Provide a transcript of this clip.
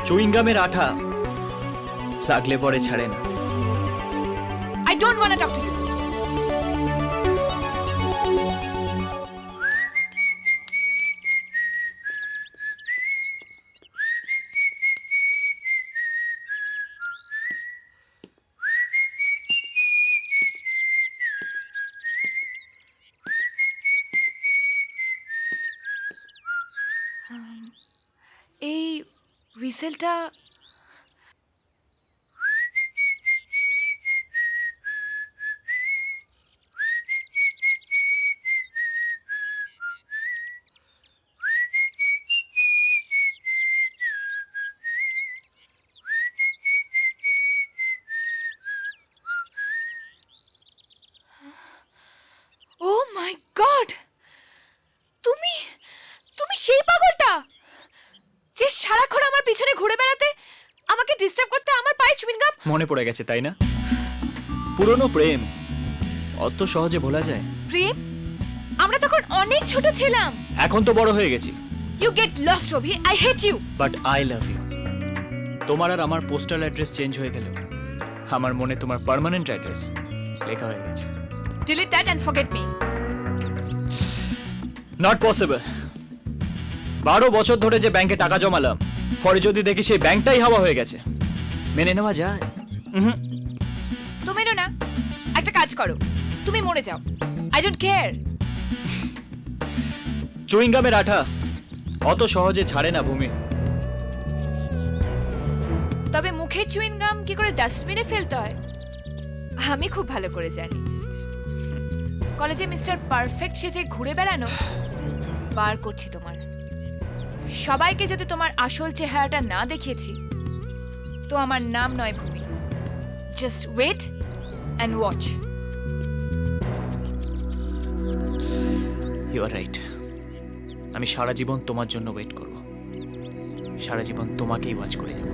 চুইংগামের আঠা লাগলে পরে ছাড়ে না। I don't want to talk to you. এই হুইসেলটা ও মাই গড, তুমি তুমি সেই পাগলটা যে সারাক্ষণ আমার পিছনে ঘুরে বেড়াতে, আমাকে ডিস্টার্ব করতে, আমার পায়ে চুইংগাম। মনে পড়ে গেছে তাই না? পুরনো প্রেম অত সহজে ভোলা যায়? প্রেম? আমরা তখন অনেক ছোট ছিলাম। এখন তো বড় হয়ে গেছি। You get lost Rabi, I hate you. But I love you. তোমার আর আমার পোস্টাল অ্যাড্রেস চেঞ্জ হয়ে গেল, আমার মনে তোমার পার্মানেন্ট অ্যাড্রেস লেখা হয়ে গেছে। Delete that and forget me. Not possible. 12 বছর ধরে যে ব্যাংকে টাকা জমালাম, পরে যদি দেখি সেই ব্যাংকটাই হাওয়া হয়ে গেছে, মেনে নেওয়া যায়? তুমি না, একটা কাজ করো, তুমি মরে যাও। I don't care. চুইংগামের আঠা অত সহজে ছাড়ে না ভূমি। তবে মুখের চুইংগাম কি করে ডাস্টবিনে ফেলতে হয় আমি খুব ভালো করে জানি। কলেজে মিস্টার পারফেক্ট সেজে ঘুরে বেড়ানো বার করছি তোমার। সবাইকে যদি তোমার আসল চেহারাটা না দেখিয়েছি, তো আমার নাম নয় Bhumi. Just wait and watch. You are right. আমি সারা জীবন তোমার জন্য ওয়েট করব, সারা জীবন তোমাকেই ওয়াচ করে যাব।